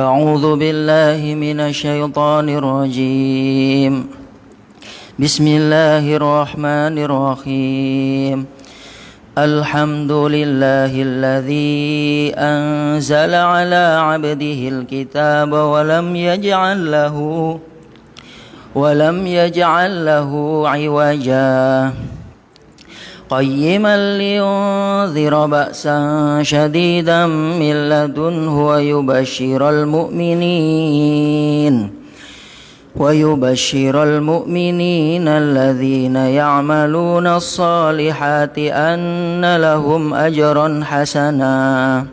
أعوذ بالله من الشيطان الرجيم. بسم الله الرحمن الرحيم. الحمد لله الذي أنزل على عبده الكتاب ولم يجعل له عوجا قيما لينذر بأسا شديدا من لدنه ويبشر المؤمنين الذين يعملون الصالحات أن لهم أجرا حسنا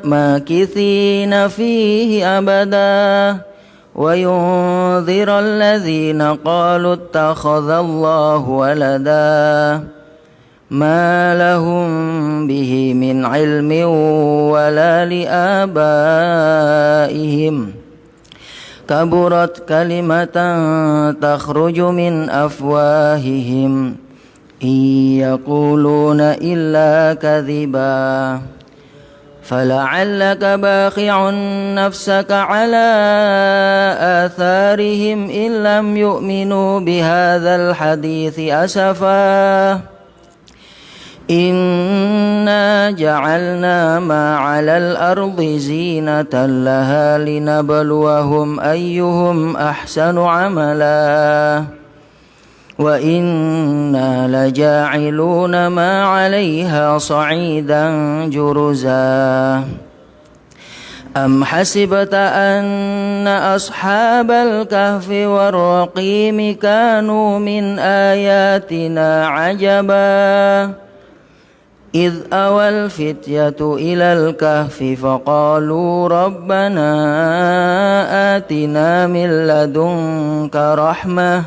ماكثين فيه أبدا وينذر الذين قالوا اتخذ الله ولدا ما لهم به من علم ولا لآبائهم كبرت كلمة تخرج من أفواههم إن يقولون إلا كذبا فلعلك باخع نفسك على آثارهم إن لم يؤمنوا بهذا الحديث أسفا إنا جعلنا ما على الأرض زينة لها لنبلوهم أيهم أحسن عملا وإنا لجاعلون ما عليها صعيدا جرزا أم حسبت أن أصحاب الكهف والرقيم كانوا من آياتنا عجبا إذ أوى الفتية إلى الكهف فقالوا ربنا آتنا من لدنك رحمة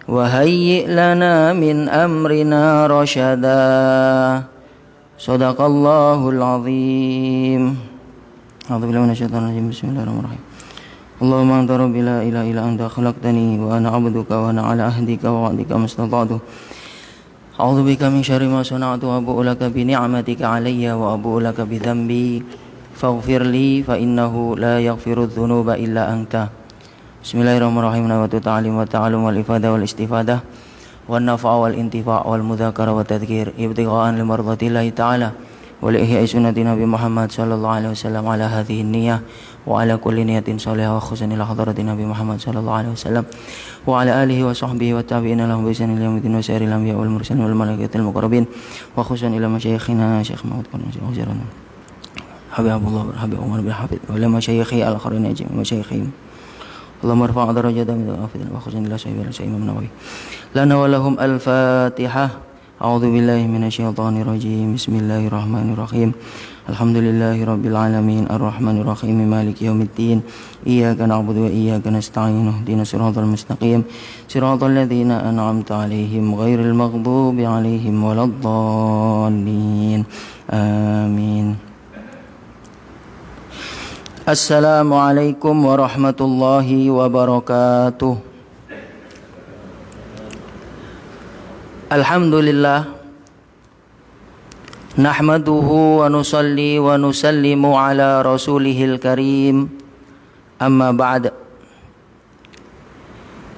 وهيئ لنا من أمرنا رشدا صدق الله العظيم. أعوذ بالله من الشيطان الرجيم. بسم الله الرحمن الرحيم. اللهم أنت ربي لا إله إلا أنت خلقتني وأنا عبدك وأنا على عهدك ووعدك ما استطعت أعوذ بك من شر ما صنعت وأبوء لك بنعمتك علي وأبوء لك بذنبي فاغفر لي فإنه لا يغفر الذنوب إلا أنت. Bismillahirrahmanirrahim. Nawaitu ta'lim wa ta'allum wal ifadah wal istifadah wan nafa' wal intifa' wal mudzakarah wa tadhkir ibtigha'an li mardatillahi ta'ala wa li ihya'i sunnati Nabi Muhammad sallallahu alaihi wasallam ala hadhihi niyyah wa ala kulli niyatin salihah wa khususan ila hadrati Nabi Muhammad sallallahu alaihi wasallam wa ala alihi wa sahbihi wa tabi'ina lahum bi ihsanin ila yaumil wa sa'iril anbiya wal mursalin wal malaikatil muqarrabin wa khususan ila masyayikhina Syekh Muhammad bin Huzairan Habibullah Habib Umar bin Hafid wa ila masyayikhi al-akharin ajma'in masyayikhihim Allahumma rfa' darajatan min al-afidin wa khususan ila sayyidina Imam Nawawi lana wa lahum al-fatihah. A'udzu billahi minasyaitonir rajim. Bismillahirrahmanirrahim. Alhamdulillahi rabbil alamin arrahmanir rahim maliki yaumiddin iyyaka na'budu wa iyyaka nasta'in ihdinas siratal mustaqim siratal ladzina an'amta 'alaihim ghairil maghdubi 'alaihim waladdallin. Amin. Assalamualaikum warahmatullahi wabarakatuh. Alhamdulillah nahmaduhu wa nusalli wa nusallimu ala rasulihil karim. Amma ba'd.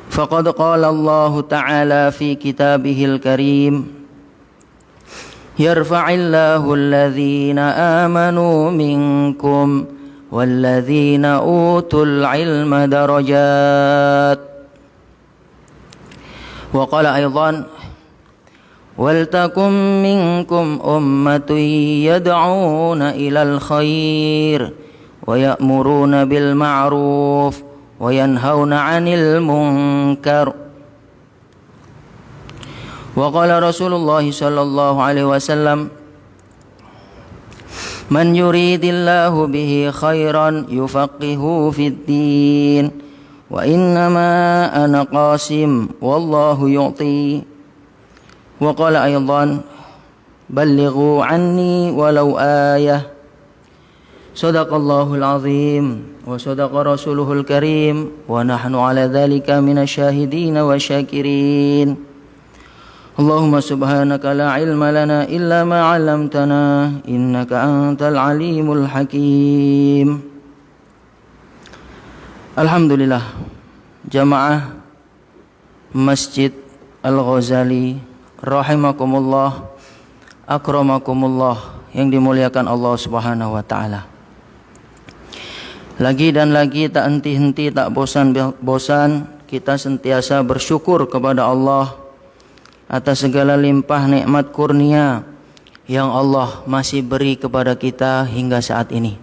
Faqad qala Allah ta'ala fi kitabihil karim yarfa'illahu alladhina amanu minkum والذين أوتوا العلم درجات. وقال أيضا ولتكن منكم أمة يدعون إلى الخير ويأمرون بالمعروف وينهون عن المنكر. وقال رسول الله صلى الله عليه وسلم من يريد الله به خيرا يفقهه في الدين وإنما أنا قاسم والله يعطي. وقال أيضا بلغوا عني ولو آية. صدق الله العظيم وصدق رسوله الكريم ونحن على ذلك من الشاهدين والشاكرين. Allahumma subhanaka la ilma lana illa ma 'allamtana innaka antal alimul hakim. Alhamdulillah, jamaah Masjid Al-Ghazali rahimakumullah, akramakumullah, yang dimuliakan Allah Subhanahu wa taala. Lagi dan lagi, tak henti-henti, tak bosan-bosan, kita sentiasa bersyukur kepada Allah atas segala limpah nikmat kurnia yang Allah masih beri kepada kita hingga saat ini.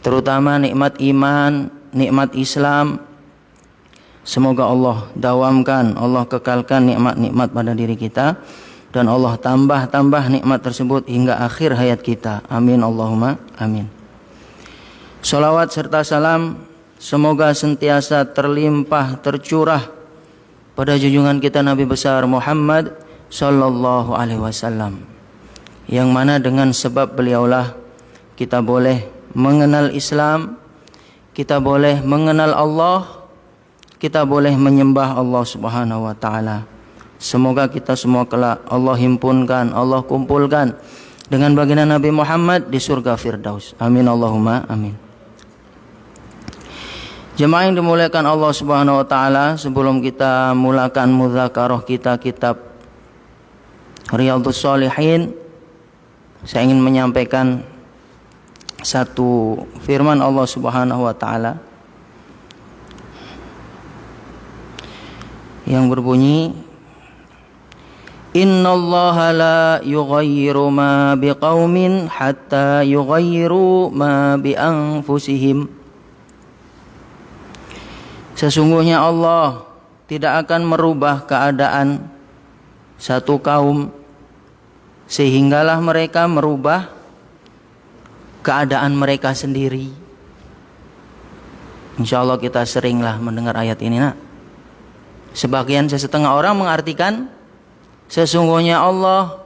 Terutama nikmat iman, nikmat Islam. Semoga Allah dawamkan, Allah kekalkan nikmat-nikmat pada diri kita, dan Allah tambah nikmat tersebut hingga akhir hayat kita. Amin Allahumma amin. Salawat serta salam semoga sentiasa terlimpah, tercurah pada junjungan kita Nabi besar Muhammad sallallahu alaihi wasallam, yang mana dengan sebab beliaulah kita boleh mengenal Islam, kita boleh mengenal Allah, kita boleh menyembah Allah Subhanahu wa taala. Semoga kita semua kelak Allah himpunkan, Allah kumpulkan dengan baginda Nabi Muhammad di surga Firdaus. Amin Allahumma amin. Jemaah yang dimuliakan Allah Subhanahu wa taala, sebelum kita mulakan mudzakarah kita kitab Riyadhus Shalihin, saya ingin menyampaikan satu firman Allah Subhanahu wa taala yang berbunyi, Innallaha la yughayyiru ma biqaumin hatta yughayyiru ma bi anfusihim. Sesungguhnya Allah tidak akan merubah keadaan satu kaum sehinggalah mereka merubah keadaan mereka sendiri. Insya Allah kita seringlah mendengar ayat ini, nak. Setengah orang mengartikan sesungguhnya Allah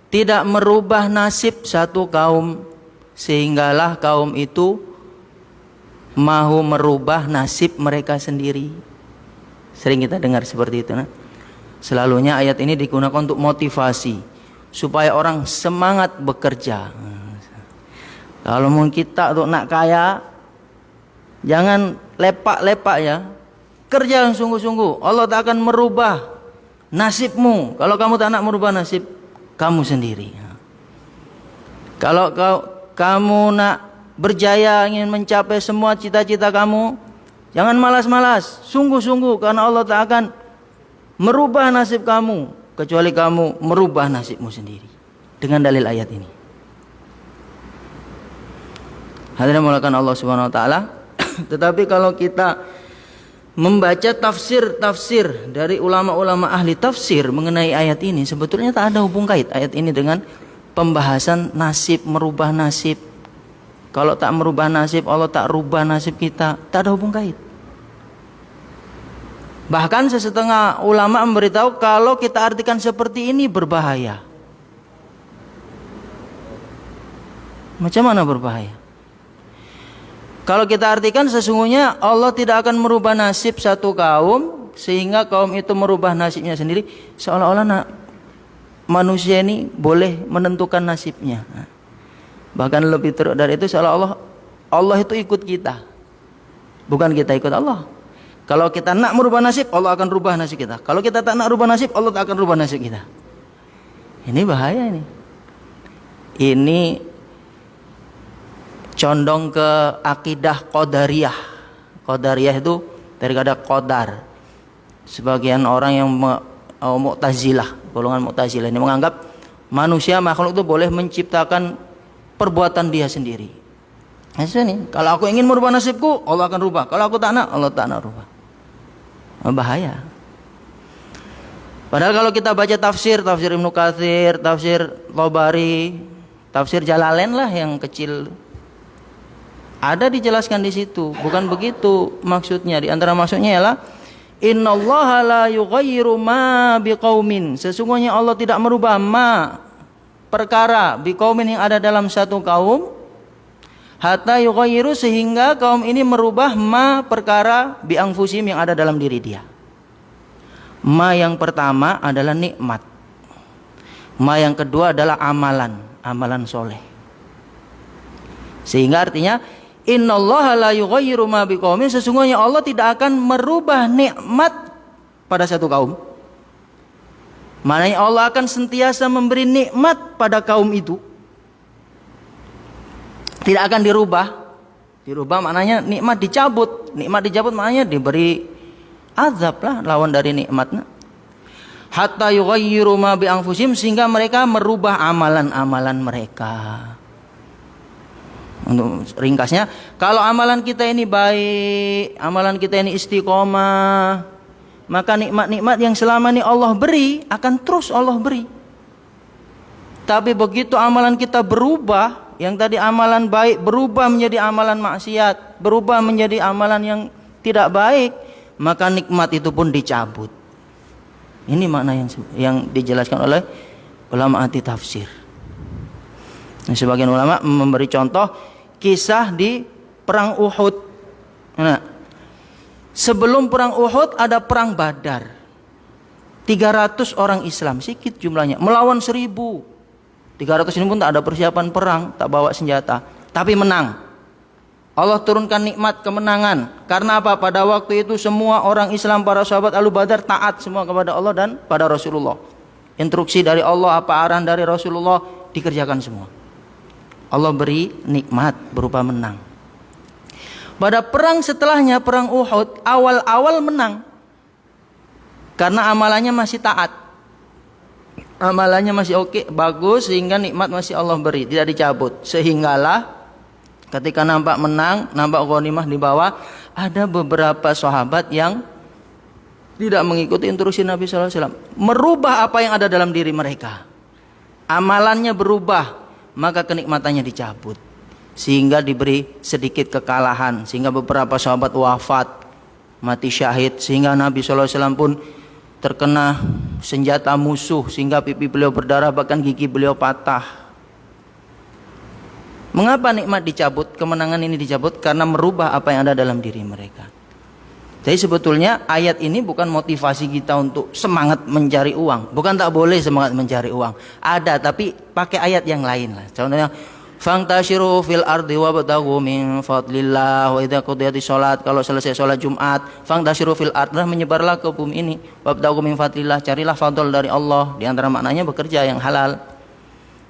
tidak merubah nasib satu kaum sehinggalah kaum itu mahu merubah nasib mereka sendiri. Sering kita dengar seperti itu, nah. Selalunya ayat ini digunakan untuk motivasi supaya orang semangat bekerja. Kalau mau kita untuk nak kaya, jangan lepak-lepak ya. Kerja yang sungguh-sungguh. Allah tak akan merubah nasibmu kalau kamu tak nak merubah nasib kamu sendiri. Kalau kamu nak berjaya, ingin mencapai semua cita-cita kamu, jangan malas-malas, sungguh-sungguh, karena Allah tak akan merubah nasib kamu kecuali kamu merubah nasibmu sendiri. Dengan dalil ayat ini. Hadirin mulakan Allah Subhanahu wa taala. Tetapi kalau kita membaca tafsir dari ulama-ulama ahli tafsir mengenai ayat ini, sebetulnya tak ada hubung kait ayat ini dengan pembahasan nasib, merubah nasib. Kalau tak merubah nasib, Allah tak rubah nasib kita, tak ada hubung kait. Bahkan sesetengah ulama memberitahu kalau kita artikan seperti ini berbahaya. Macam mana berbahaya? Kalau kita artikan sesungguhnya Allah tidak akan merubah nasib satu kaum sehingga kaum itu merubah nasibnya sendiri, seolah-olah manusia ini boleh menentukan nasibnya. Bahkan lebih teruk dari itu, seolah-olah Allah itu ikut kita, bukan kita ikut Allah. Kalau kita nak merubah nasib, Allah akan rubah nasib kita. Kalau kita tak nak rubah nasib, Allah tak akan rubah nasib kita. Ini bahaya ini. Ini condong ke akidah Qadariyah. Qadariyah itu dari kata qadar. Sebagian orang yang Mu'tazilah, golongan Mu'tazilah ini menganggap manusia, makhluk itu boleh menciptakan perbuatan dia sendiri. Nah, ini, kalau aku ingin merubah nasibku, Allah akan rubah. Kalau aku tak nak, Allah tak nak rubah. Bahaya. Padahal kalau kita baca tafsir Ibnu Katsir, tafsir Tabari, tafsir Jalalain lah yang kecil, ada dijelaskan di situ. Bukan begitu maksudnya. Di antara maksudnya ialah innallaha la yughayyiru ma biqaumin. Sesungguhnya Allah tidak merubah perkara biqaumin yang ada dalam satu kaum hatta yughayyiru, sehingga kaum ini merubah perkara bi anfusihim yang ada dalam diri dia. Ma yang pertama adalah nikmat. Ma yang kedua adalah amalan, amalan soleh. Sehingga artinya innallaha la yughayyiru ma biqaumin, sesungguhnya Allah tidak akan merubah nikmat pada satu kaum. Maknanya Allah akan sentiasa memberi nikmat pada kaum itu. Tidak akan dirubah. Dirubah maknanya nikmat dicabut. Nikmat dicabut maknanya diberi azab lah lawan dari nikmatnya. Hatta yughayyiru ma bi anfusihim, sehingga mereka merubah amalan-amalan mereka. Untuk ringkasnya, kalau amalan kita ini baik, amalan kita ini istiqomah, maka nikmat-nikmat yang selama ini Allah beri akan terus Allah beri. Tapi begitu amalan kita berubah, yang tadi amalan baik berubah menjadi amalan maksiat, berubah menjadi amalan yang tidak baik, maka nikmat itu pun dicabut. Ini makna yang dijelaskan oleh ulama anti tafsir. Sebagian ulama memberi contoh kisah di perang Uhud. Nah, sebelum perang Uhud ada perang Badar. 300 orang Islam, sedikit jumlahnya, melawan 1000. 300 ini pun tak ada persiapan perang, tak bawa senjata, tapi menang. Allah turunkan nikmat kemenangan. Karena apa? Pada waktu itu semua orang Islam, para sahabat Ahlu Badar taat semua kepada Allah dan pada Rasulullah. Instruksi dari Allah, apa arahan dari Rasulullah dikerjakan semua. Allah beri nikmat berupa menang. Pada perang setelahnya, perang Uhud, awal-awal menang karena amalannya masih taat, amalannya masih oke, bagus, sehingga nikmat masih Allah beri, tidak dicabut. Sehinggalah ketika nampak menang, nampak ghanimah di bawah, ada beberapa sahabat yang tidak mengikuti instruksi Nabi SAW, merubah apa yang ada dalam diri mereka. Amalannya berubah, maka kenikmatannya dicabut, sehingga diberi sedikit kekalahan, sehingga beberapa sahabat wafat, mati syahid, sehingga Nabi SAW pun terkena senjata musuh, sehingga pipi beliau berdarah, bahkan gigi beliau patah. Mengapa nikmat dicabut? Kemenangan ini dicabut karena merubah apa yang ada dalam diri mereka. Jadi sebetulnya ayat ini bukan motivasi kita untuk semangat mencari uang. Bukan tak boleh semangat mencari uang. Ada, tapi pakai ayat yang lain lah. Contohnya, fangtashiru fil ardi wabtaghu min fadlillah wa idza qudiyatis shalat, kalau selesai sholat Jumat, fangtashiru fil ardi, menyebarlah ke bumi ini, wabtaghu min fadlillah, carilah fadl dari Allah. Di antara maknanya bekerja yang halal.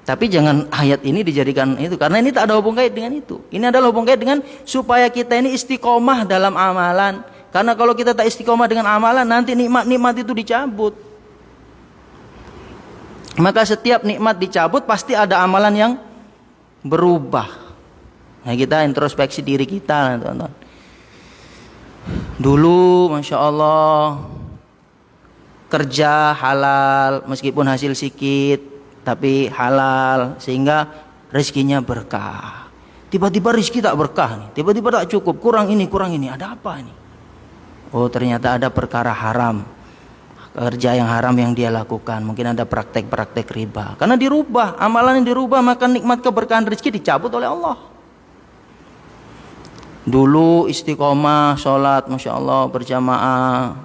Tapi jangan ayat ini dijadikan itu, karena ini tak ada hubung kait dengan itu. Ini adalah hubung kait dengan supaya kita ini istiqomah dalam amalan. Karena kalau kita tak istiqomah dengan amalan, nanti nikmat-nikmat itu dicabut. Maka setiap nikmat dicabut pasti ada amalan yang berubah. Nah, kita introspeksi diri kita, teman-teman. Dulu Masya Allah kerja halal, meskipun hasil sedikit tapi halal, sehingga rezekinya berkah. Tiba-tiba rezeki tak berkah nih, tiba-tiba tak cukup, kurang ini, ada apa ini? Oh, ternyata ada perkara haram, kerja yang haram yang dia lakukan. Mungkin ada praktek-praktek riba. Karena dirubah, amalan yang dirubah, maka nikmat keberkahan rezeki dicabut oleh Allah. Dulu istiqomah, sholat, Masya Allah, berjamaah,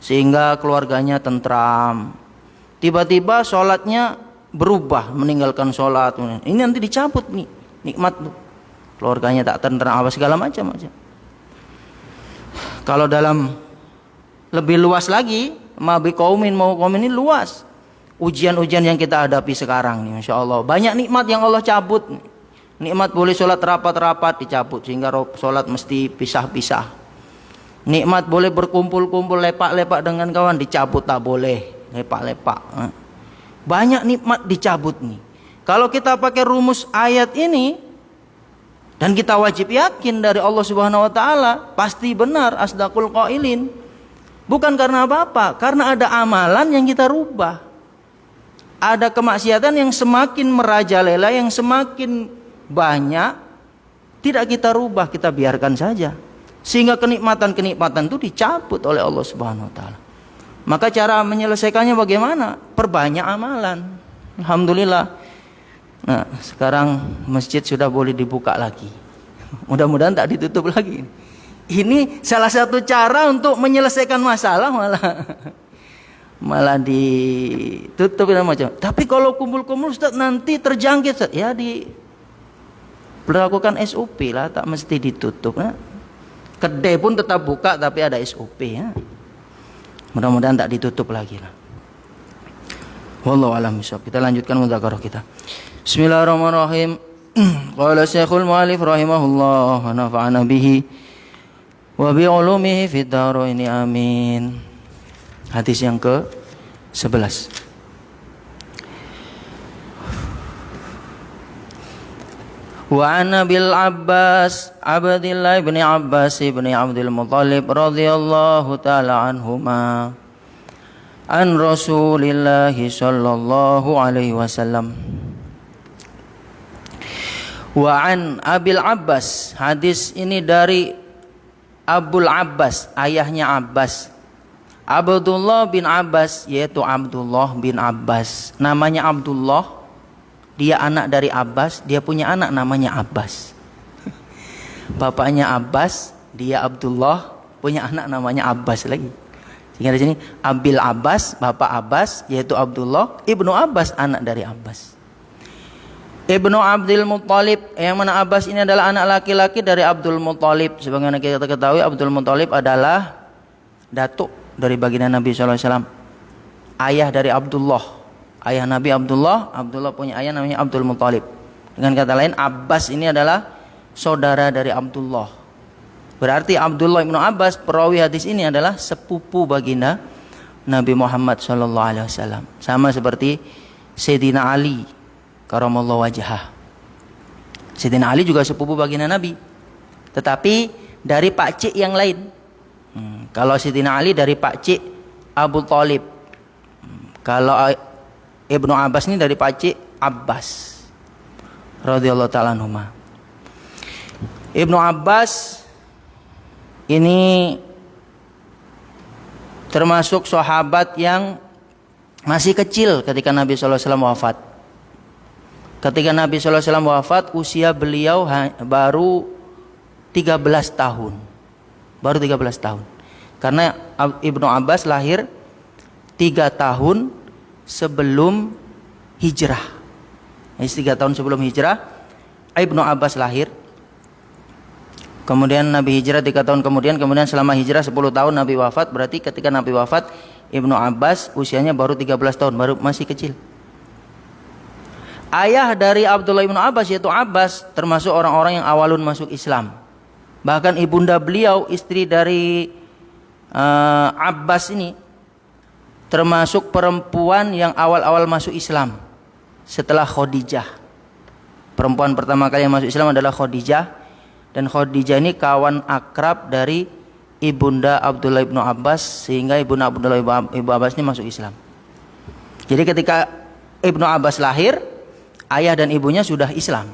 sehingga keluarganya tentram. Tiba-tiba sholatnya berubah, meninggalkan sholat. Ini nanti dicabut nih nikmat tuh. Keluarganya tak tentram, apa segala macam aja. Kalau dalam lebih luas lagi, mau kaum ini luas. Ujian-ujian yang kita hadapi sekarang nih, Masya Allah, banyak nikmat yang Allah cabut. Nikmat boleh sholat rapat-rapat dicabut, sehingga sholat mesti pisah-pisah. Nikmat boleh berkumpul-kumpul, lepak-lepak dengan kawan, dicabut, tak boleh lepak-lepak. Banyak nikmat dicabut nih. Kalau kita pakai rumus ayat ini, dan kita wajib yakin dari Allah Subhanahu wa taala, pasti benar asdaqul qailin. Bukan karena apa-apa, karena ada amalan yang kita rubah. Ada kemaksiatan yang semakin merajalela, yang semakin banyak, tidak kita rubah, kita biarkan saja. Sehingga kenikmatan-kenikmatan itu dicabut oleh Allah Subhanahu wa taala. Maka cara menyelesaikannya bagaimana? Perbanyak amalan. Alhamdulillah. Nah, sekarang masjid sudah boleh dibuka lagi. Mudah-mudahan tak ditutup lagi. Ini salah satu cara untuk menyelesaikan masalah malah. malah ditutup dan macam. Tapi kalau kumpul-kumpul Ustaz nanti terjangkit Ustaz. Ya berlakukan SOP lah, tak mesti ditutup. Nah. Kedai pun tetap buka tapi ada SOP ya. Mudah-mudahan tak ditutup lagi lah. Wallahu a'lam bishawab. Kita lanjutkan mudzakarah kita. Bismillahirrahmanirrahim. Qala Syekhul Mu'allif rahimahullah wa nafa'ana bihi wa bi ulumihi fid dharain amin. Hadis yang ke-11. Wa an Abil Abbas Abdillah bin Abbas bin Abdul Muttalib radhiyallahu taala anhuma an Rasulillah sallallahu alaihi wasallam. Wa an Abil Abbas, hadis ini dari Abul Abbas, ayahnya Abbas. Abdullah bin Abbas, yaitu Abdullah bin Abbas. Namanya Abdullah, dia anak dari Abbas, dia punya anak namanya Abbas. Bapaknya Abbas, dia Abdullah, punya anak namanya Abbas lagi. Sehingga di sini Abil Abbas, bapak Abbas, yaitu Abdullah, ibnu Abbas, anak dari Abbas. Ibnu Abdul Muttalib, yang mana Abbas ini adalah anak laki-laki dari Abdul Muttalib. Sebagaimana kita ketahui, Abdul Muttalib adalah datuk dari baginda Nabi SAW, ayah dari Abdullah, ayah Nabi Abdullah. Abdullah punya ayah namanya Abdul Muttalib. Dengan kata lain, Abbas ini adalah saudara dari Abdullah. Berarti Abdullah ibnu Abbas, perawi hadis ini adalah sepupu baginda Nabi Muhammad SAW. Sama seperti Sayyidina Ali karamallahu wajhah. Sayyidina Ali juga sepupu baginda Nabi, tetapi dari pakcik yang lain. Kalau Sayyidina Ali dari pakcik Abu Thalib. Kalau Ibnu Abbas ini dari pakcik Abbas radhiyallahu ta'ala anhuma. Ibnu Abbas ini termasuk sahabat yang masih kecil ketika Nabi SAW wafat. Ketika Nabi SAW wafat, usia beliau baru 13 tahun. Baru 13 tahun. Karena Ibnu Abbas lahir 3 tahun sebelum hijrah. Jadi 3 tahun sebelum hijrah Ibnu Abbas lahir. Kemudian Nabi hijrah 3 tahun kemudian selama hijrah 10 tahun Nabi wafat. Berarti ketika Nabi wafat, Ibnu Abbas usianya baru 13 tahun, baru masih kecil. Ayah dari Abdullah ibnu Abbas, yaitu Abbas, termasuk orang-orang yang awalun masuk Islam. Bahkan ibunda beliau, istri dari Abbas ini, termasuk perempuan yang awal-awal masuk Islam setelah Khadijah. Perempuan pertama kali yang masuk Islam adalah Khadijah. Dan Khadijah ini kawan akrab dari ibunda Abdullah ibnu Abbas, sehingga ibunda Abdullah ibnu Abbas ini masuk Islam. Jadi ketika Ibnu Abbas lahir, ayah dan ibunya sudah Islam.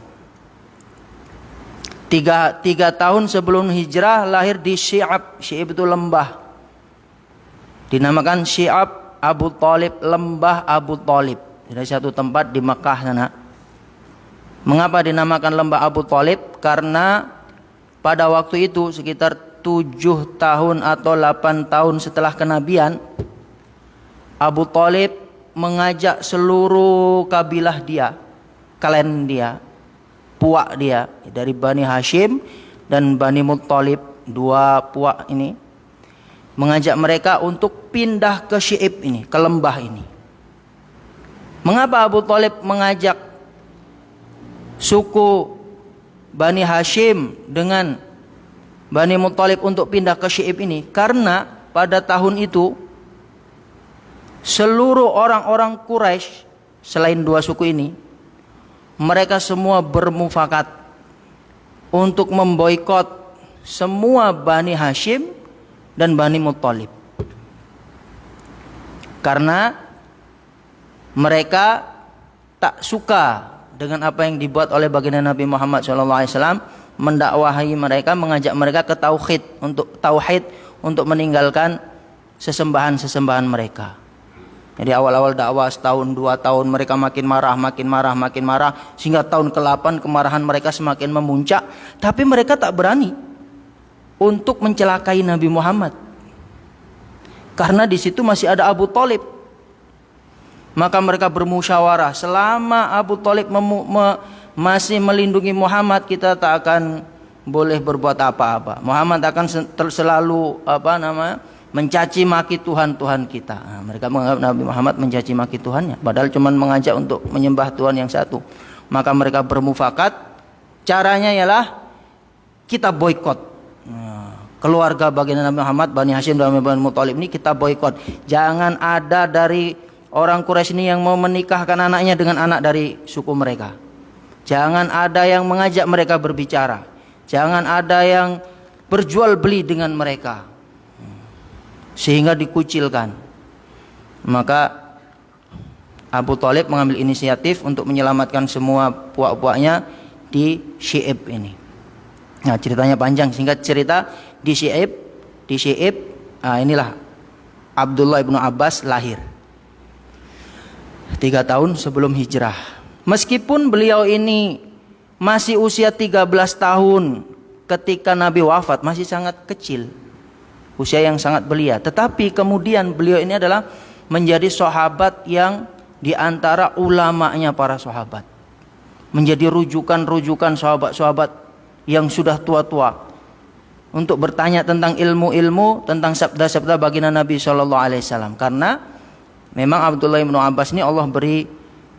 Tiga tahun sebelum hijrah lahir di Syi'ab. Syi'ab itu lembah, dinamakan Syi'ab Abu Thalib, lembah Abu Thalib. Dari satu tempat di Mekah sana. Mengapa dinamakan lembah Abu Thalib? Karena pada waktu itu sekitar 7 tahun atau 8 tahun setelah kenabian, Abu Thalib mengajak seluruh kabilah dia, klan dia, puak dia dari Bani Hashim dan Bani Muttalib, 2 puak ini, mengajak mereka untuk pindah ke Syi'ib ini, ke lembah ini. Mengapa Abu Thalib mengajak suku Bani Hashim dengan Bani Muttalib untuk pindah ke Syi'ib ini? Karena pada tahun itu seluruh orang-orang Quraisy selain 2 suku ini, mereka semua bermufakat untuk memboikot semua Bani Hashim dan Bani Muttalib. Karena mereka tak suka dengan apa yang dibuat oleh baginda Nabi Muhammad SAW, mendakwahi mereka, mengajak mereka ke tauhid untuk meninggalkan sesembahan-sesembahan mereka. Jadi awal-awal dakwah setahun 2 tahun mereka makin marah, sehingga tahun ke-8 kemarahan mereka semakin memuncak, tapi mereka tak berani untuk mencelakai Nabi Muhammad. Karena di situ masih ada Abu Thalib. Maka mereka bermusyawarah, selama Abu Thalib masih melindungi Muhammad, kita tak akan boleh berbuat apa-apa. Muhammad akan selalu mencaci maki Tuhan-Tuhan kita. Nah, mereka menganggap Nabi Muhammad mencaci maki Tuhannya, padahal cuma mengajak untuk menyembah Tuhan yang satu. Maka mereka bermufakat, caranya ialah kita boikot. Keluarga baginda Nabi Muhammad, Bani Hashim dan Bani Muthalib ini kita boikot. Jangan ada dari orang Quraisy ini yang mau menikahkan anaknya dengan anak dari suku mereka. Jangan ada yang mengajak mereka berbicara. Jangan ada yang berjual beli dengan mereka, sehingga dikucilkan. Maka Abu Thalib mengambil inisiatif untuk menyelamatkan semua puak-puaknya di Syi'ib ini. Nah, ceritanya panjang, singkat cerita, di Syi'ib, inilah Abdullah ibnu Abbas lahir 3 tahun sebelum hijrah. Meskipun beliau ini masih usia 13 tahun ketika Nabi wafat, masih sangat kecil, usia yang sangat belia. Tetapi kemudian beliau ini adalah menjadi sahabat yang diantara ulamanya para sahabat, menjadi rujukan-rujukan sahabat-sahabat yang sudah tua-tua untuk bertanya tentang ilmu-ilmu, tentang sabda-sabda baginda Nabi SAW. Karena memang Abdullah bin Abbas ini Allah beri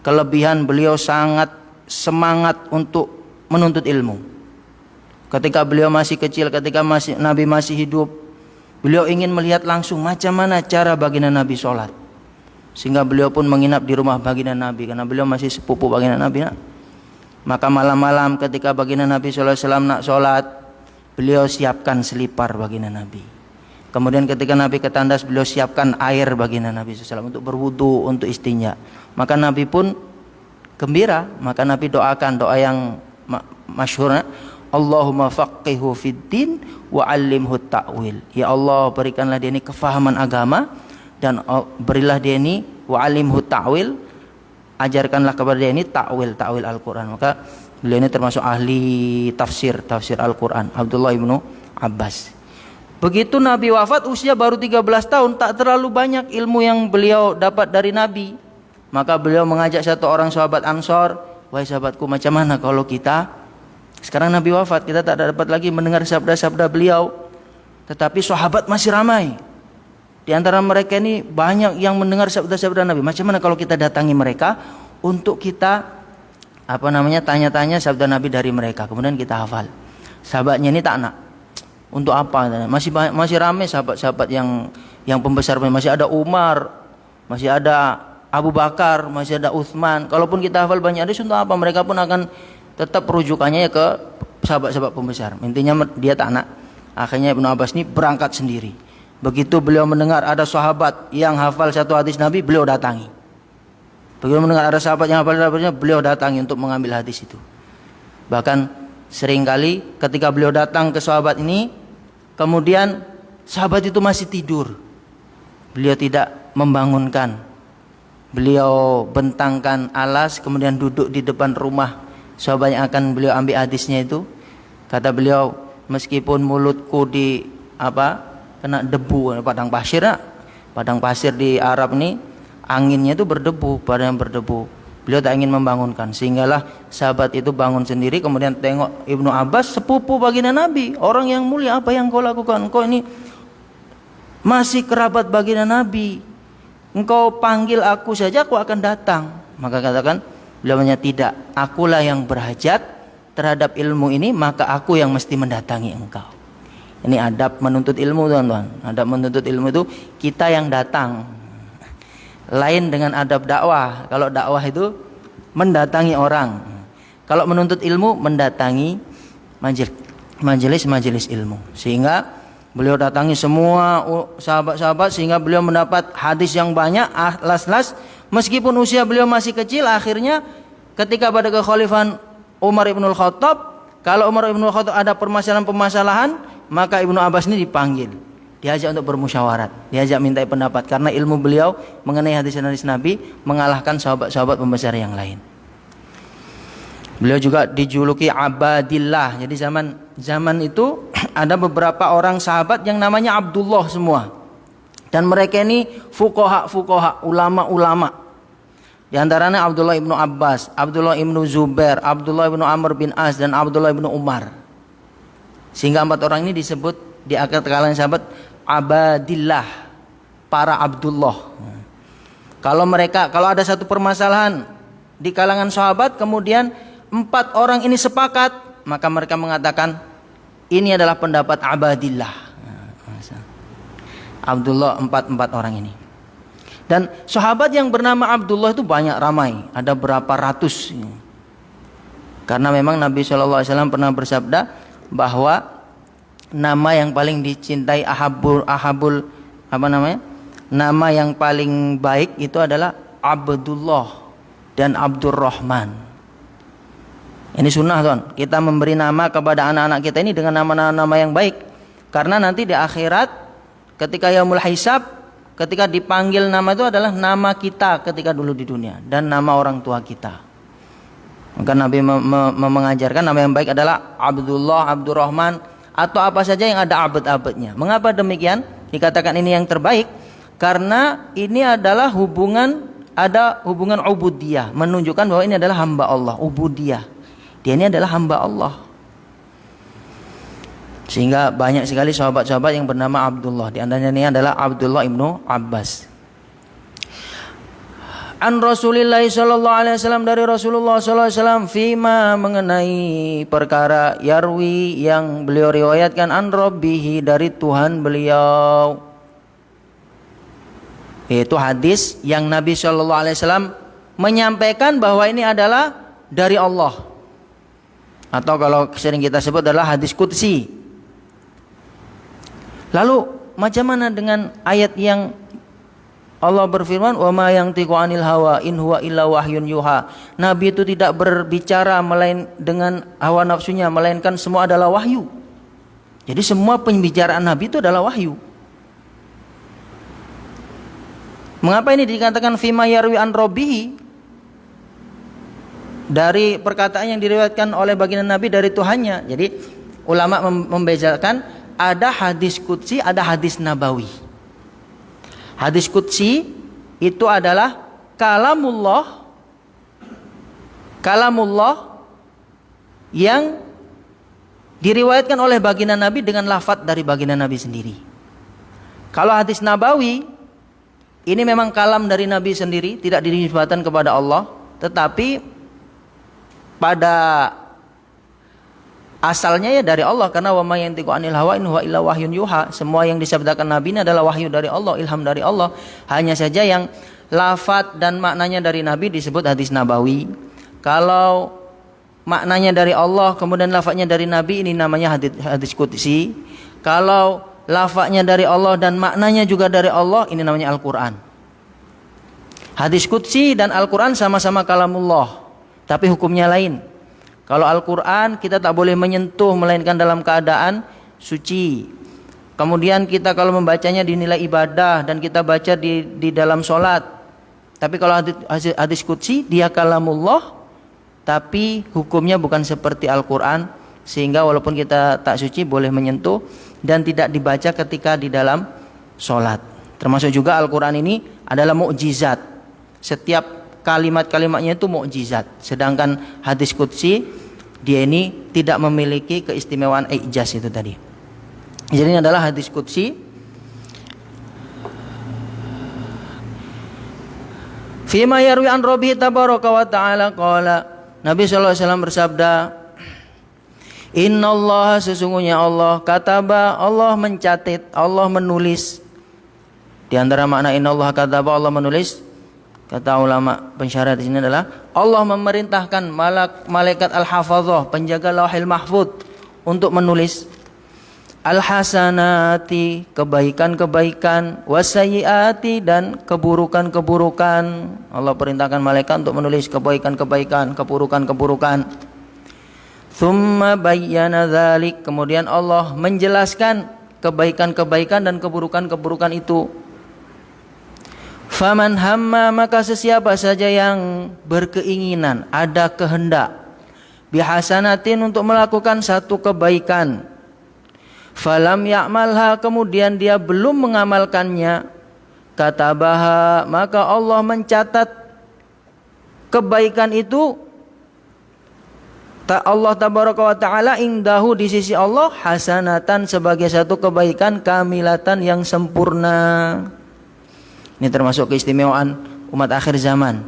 kelebihan, beliau sangat semangat untuk menuntut ilmu. Ketika beliau masih kecil, ketika Nabi masih hidup, beliau ingin melihat langsung macam mana cara baginda Nabi sholat. Sehingga beliau pun menginap di rumah baginda Nabi, karena beliau masih sepupu baginda Nabi. Maka malam-malam ketika baginda Nabi SAW nak sholat, beliau siapkan selipar baginda Nabi. Kemudian ketika Nabi ketandas, beliau siapkan air baginda Nabi SAW untuk berwudu, untuk istinja. Maka Nabi pun gembira. Maka Nabi doakan doa yang masyhur, Allahumma faqihhu fiddin wa 'allimhu ta'wil. Ya Allah, berikanlah dia ini kefahaman agama, dan berilah dia ini wa 'allimhu ta'wil, ajarkanlah kepada dia ini ta'wil Al-Quran. Maka beliau ini termasuk ahli tafsir Al-Quran, Abdullah ibnu Abbas. Begitu Nabi wafat, usia baru 13 tahun, tak terlalu banyak ilmu yang beliau dapat dari Nabi. Maka beliau mengajak satu orang sahabat Ansor, wahai sahabatku, macam mana kalau kita, sekarang Nabi wafat, kita tak dapat lagi mendengar sabda-sabda beliau, tetapi sahabat masih ramai. Di antara mereka ini banyak yang mendengar sabda-sabda Nabi. Macam mana kalau kita datangi mereka untuk kita tanya-tanya sabda Nabi dari mereka, kemudian kita hafal. Sahabatnya ini tak nak. Untuk apa? Masih ramai sahabat-sahabat yang pembesar, masih ada Umar, masih ada Abu Bakar, masih ada Utsman. Kalaupun kita hafal banyak hadis, untuk apa? Mereka pun akan tetap rujukannya ke sahabat-sahabat pembesar. Intinya dia tak nak. Akhirnya Ibnu Abbas ini berangkat sendiri. Begitu beliau mendengar ada sahabat yang hafal satu hadis Nabi, beliau datangi. Begitu mendengar ada sahabat yang hafal hadisnya, beliau datangi untuk mengambil hadis itu. Bahkan seringkali ketika beliau datang ke sahabat ini, kemudian sahabat itu masih tidur, beliau tidak membangunkan. Beliau bentangkan alas, kemudian duduk di depan rumah sahabat yang akan beliau ambil hadisnya itu. Kata beliau, meskipun mulutku kena debu, padang pasir di Arab ini anginnya itu berdebu, badan berdebu. Beliau tak ingin membangunkan, sehinggalah sahabat itu bangun sendiri. Kemudian tengok Ibnu Abbas, sepupu baginda Nabi, orang yang mulia, apa yang kau lakukan? Kau ini masih kerabat baginda Nabi, engkau panggil aku saja aku akan datang. Maka katakan beliau, tidak, akulah yang berhajat terhadap ilmu ini, maka aku yang mesti mendatangi engkau. Ini adab menuntut ilmu, teman-teman. Adab menuntut ilmu itu kita yang datang. Lain dengan adab dakwah. Kalau dakwah itu mendatangi orang. Kalau menuntut ilmu mendatangi majelis ilmu. Sehingga beliau datangi semua sahabat-sahabat, sehingga beliau mendapat hadis yang banyak, las-las. Meskipun usia beliau masih kecil, akhirnya ketika pada kekhalifahan Umar ibn Khattab, kalau Umar ibn Khattab ada permasalahan-permasalahan, maka Ibnu Abbas ini dipanggil, diajak untuk bermusyawarat, diajak minta pendapat, karena ilmu beliau mengenai hadis-hadis Nabi mengalahkan sahabat-sahabat pembesar yang lain. Beliau juga dijuluki Abadillah. Jadi zaman itu ada beberapa orang sahabat yang namanya Abdullah semua. Dan mereka ini fuqaha, ulama-ulama. Di antaranya Abdullah ibnu Abbas, Abdullah ibnu Zubair, Abdullah ibnu Amr bin As, dan Abdullah ibnu Umar. Sehingga 4 orang ini disebut di akhir kalangan sahabat Abadillah, para Abdullah. Kalau ada satu permasalahan di kalangan sahabat, kemudian 4 orang ini sepakat, maka mereka mengatakan ini adalah pendapat Abadillah. Abdullah, 4 orang ini. Dan sahabat yang bernama Abdullah itu banyak, ramai, ada berapa ratus. Karena memang Nabi SAW pernah bersabda bahwa nama yang paling dicintai nama yang paling baik itu adalah Abdullah dan Abdurrahman. Ini sunnah, tuan. Kita memberi nama kepada anak-anak kita ini dengan nama-nama yang baik. Karena nanti di akhirat ketika yaumul hisab, ketika dipanggil nama itu adalah nama kita ketika dulu di dunia dan nama orang tua kita. Maka Nabi mengajarkan nama yang baik adalah Abdullah, Abdurrahman, atau apa saja yang ada abad-abadnya. Mengapa demikian? Dikatakan ini yang terbaik karena ini adalah hubungan ubudiyah, menunjukkan bahwa ini adalah hamba Allah, ubudiyah. Dia ini adalah hamba Allah. Sehingga banyak sekali sahabat-sahabat yang bernama Abdullah. Di antaranya ini adalah Abdullah ibnu Abbas. An Rasulillah sallallahu alaihi wasallam, dari Rasulullah sallallahu alaihi wasallam, fima, mengenai perkara yarwi yang beliau riwayatkan, an rabbihi, dari Tuhan beliau. Itu hadis yang Nabi sallallahu alaihi wasallam menyampaikan bahwa ini adalah dari Allah. Atau kalau sering kita sebut adalah hadis qudsi. Lalu macam mana dengan ayat yang Allah berfirman, wa ma yantiqu 'anil hawa in huwa illa wahyun yuha. Nabi itu tidak berbicara dengan hawa nafsunya, melainkan semua adalah wahyu. Jadi semua pembicaraan Nabi itu adalah wahyu. Mengapa ini dikatakan fima yarwi an rabbihi? Dari perkataan yang diriwayatkan oleh baginda Nabi dari Tuhannya. Jadi ulama membedakan, ada hadis qudsi, ada hadis nabawi. Hadis qudsi itu adalah kalamullah yang diriwayatkan oleh baginda Nabi dengan lafaz dari baginda Nabi sendiri. Kalau hadis nabawi ini memang kalam dari Nabi sendiri, tidak dinisbatkan kepada Allah, tetapi pada asalnya ya dari Allah, karena wa ma yantiqu 'anil hawa in huwa illa wahyun yuha. Semua yang disabdakan Nabi ini adalah wahyu dari Allah, ilham dari Allah. Hanya saja yang lafaz dan maknanya dari Nabi disebut hadis nabawi. Kalau maknanya dari Allah kemudian lafaznya dari Nabi, ini namanya hadis qudsi. Kalau lafaznya dari Allah dan maknanya juga dari Allah, ini namanya Al-Qur'an. Hadis qudsi dan Al-Qur'an sama-sama kalamullah, tapi hukumnya lain. Kalau Al-Quran kita tak boleh menyentuh melainkan dalam keadaan suci. Kemudian kita kalau membacanya dinilai ibadah dan kita baca di dalam sholat. Tapi kalau hadis qudsi dia kalamullah, tapi hukumnya bukan seperti Al-Quran, sehingga walaupun kita tak suci boleh menyentuh dan tidak dibaca ketika di dalam sholat. Termasuk juga Al-Quran ini adalah mukjizat. Setiap kalimat-kalimatnya itu mukjizat. Sedangkan hadis qudsi dia ini tidak memiliki keistimewaan ijaz itu tadi. Jadi ini adalah hadis qudsi. Fima yarwi an rabbi tabaraka wa ta'ala qala, Nabi sallallahu alaihi wasallam bersabda, innallaha, sesungguhnya Allah, kataba, Allah mencatat, Allah menulis. Di antara makna innallaha kataba, Allah menulis, kata ulama pensyarah di sini adalah Allah memerintahkan malaikat al-hafazah, penjaga lauhil mahfuz, untuk menulis al-hasanati, kebaikan-kebaikan, wasayyiati, dan keburukan-keburukan. Allah perintahkan malaikat untuk menulis kebaikan-kebaikan, keburukan-keburukan. Tsumma bayyana dzalik, kemudian Allah menjelaskan kebaikan-kebaikan dan keburukan-keburukan itu. Faman hamma, maka sesiapa saja yang berkeinginan, ada kehendak, bihasanatin, untuk melakukan satu kebaikan, falam ya'malha, kemudian dia belum mengamalkannya, katabaha, maka Allah mencatat kebaikan itu, Allah tabaraka wa ta'ala indahu, di sisi Allah, hasanatan, sebagai satu kebaikan, kamilatan, yang sempurna. Ini termasuk keistimewaan umat akhir zaman.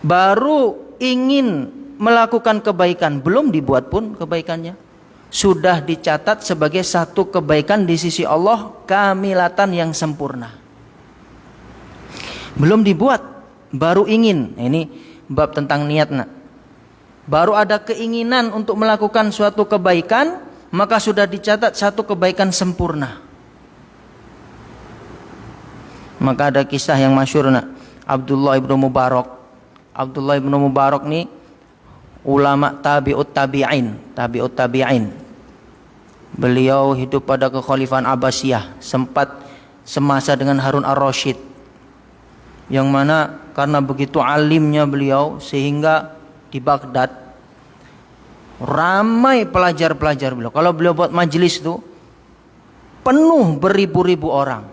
Baru ingin melakukan kebaikan, belum dibuat pun kebaikannya, sudah dicatat sebagai satu kebaikan di sisi Allah, kamilatan, yang sempurna. Belum dibuat, baru ingin. Ini bab tentang niat, nak. Baru ada keinginan untuk melakukan suatu kebaikan, maka sudah dicatat satu kebaikan sempurna. Maka ada kisah yang masyhur, nak. Abdullah ibnu Mubarak. Abdullah ibnu Mubarak nih ulama tabi'ut tabi'in. Beliau hidup pada kekhalifahan Abbasiyah, sempat semasa dengan Harun ar-Rasyid, yang mana karena begitu alimnya beliau sehingga di Baghdad ramai pelajar-pelajar beliau. Kalau beliau buat majelis itu penuh beribu-ribu orang,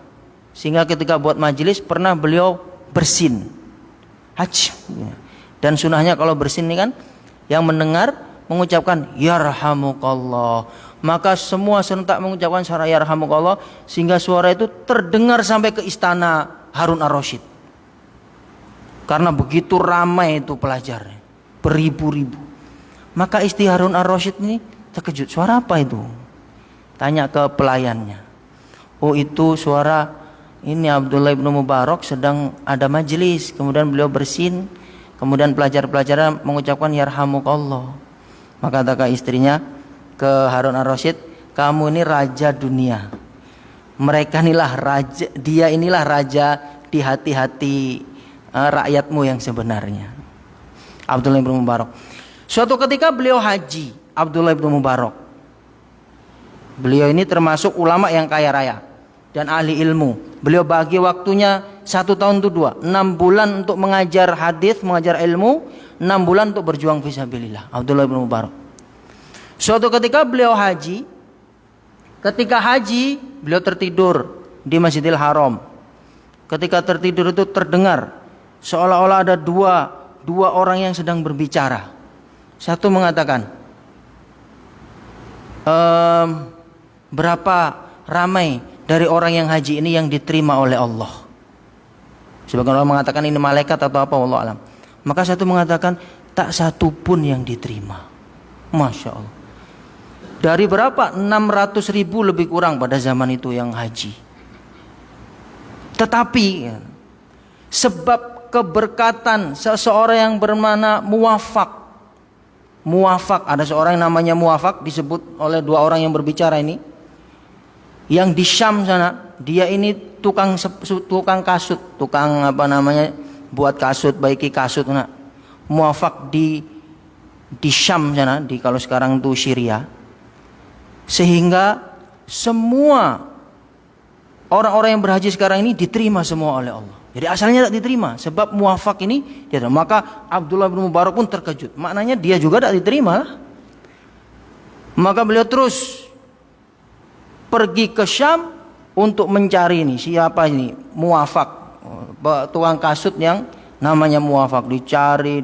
sehingga ketika buat majelis pernah beliau bersin hajj. Dan sunahnya kalau bersin ini kan yang mendengar mengucapkan yarhamukallah, maka semua serentak mengucapkan suara yarhamukallah, sehingga suara itu terdengar sampai ke istana Harun ar-Rasyid. Karena begitu ramai itu pelajarnya, beribu-ribu. Maka istri Harun ar-Rasyid ini terkejut, suara apa itu? Tanya ke pelayannya. Oh, itu suara ini Abdullah ibnu Mubarak sedang ada majelis, kemudian beliau bersin, kemudian pelajar-pelajar mengucapkan yarhamukallah. Maka kata istrinya ke Harun ar-Rasyid, kamu ini raja dunia. Mereka inilah raja, dia inilah raja di hati-hati rakyatmu yang sebenarnya. Abdullah ibnu Mubarak. Suatu ketika beliau haji, Abdullah ibnu Mubarak. Beliau ini termasuk ulama yang kaya raya dan ahli ilmu. Beliau bagi waktunya 1 tahun itu 2, 6 bulan untuk mengajar hadis, mengajar ilmu, 6 bulan untuk berjuang fisabilillah. Abdullah ibnu Mubarak. Suatu ketika beliau haji. Ketika haji, beliau tertidur di Masjidil Haram. Ketika tertidur itu terdengar seolah-olah ada dua orang yang sedang berbicara. Satu mengatakan, berapa ramai dari orang yang haji ini yang diterima oleh Allah. Sebagian orang mengatakan ini malaikat atau apa, wallahu alam. Maka satu mengatakan tak satu pun yang diterima. Masya Allah. Dari berapa? 600.000 lebih kurang pada zaman itu yang haji. Tetapi sebab keberkatan seseorang yang bernama Muwafaq, ada seorang yang namanya Muwafaq, disebut oleh 2 orang yang berbicara ini, yang di Syam sana. Dia ini tukang kasut, tukang apa namanya, buat kasut, baiki kasut. Nah, Muwafaq di Syam sana, di kalau sekarang itu Syria. Sehingga semua orang-orang yang berhaji sekarang ini diterima semua oleh Allah. Jadi asalnya tidak diterima, sebab Muwafaq ini dia. Maka Abdullah bin Mubarak pun terkejut. Maknanya dia juga tidak diterima. Maka beliau terus pergi ke Syam untuk mencari ini, siapa ini Muwafaq, tukang kasut yang namanya Muwafaq. Dicari,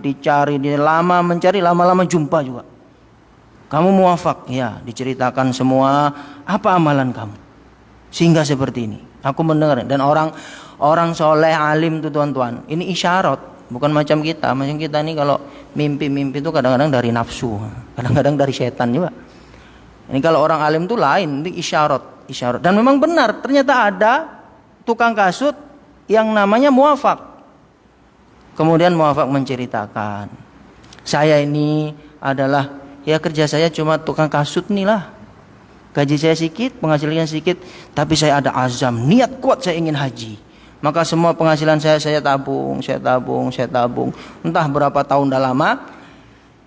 lama mencari, lama-lama jumpa juga. Kamu Muwafaq? Ya, diceritakan semua apa amalan kamu sehingga seperti ini. Aku mendengar, dan orang soleh alim itu tuan-tuan, ini isyarat, bukan macam kita. Macam kita nih kalau mimpi itu kadang-kadang dari nafsu, kadang-kadang dari setan juga. Ini kalau orang alim itu lain, ini isyarat. Dan memang benar, ternyata ada tukang kasut yang namanya Muwafaq. Kemudian Muwafaq menceritakan, saya ini adalah, ya kerja saya cuma tukang kasut nih lah. Gaji saya sedikit, penghasilannya sedikit, tapi saya ada azam, niat kuat saya ingin haji. Maka semua penghasilan saya tabung. Entah berapa tahun dah lama.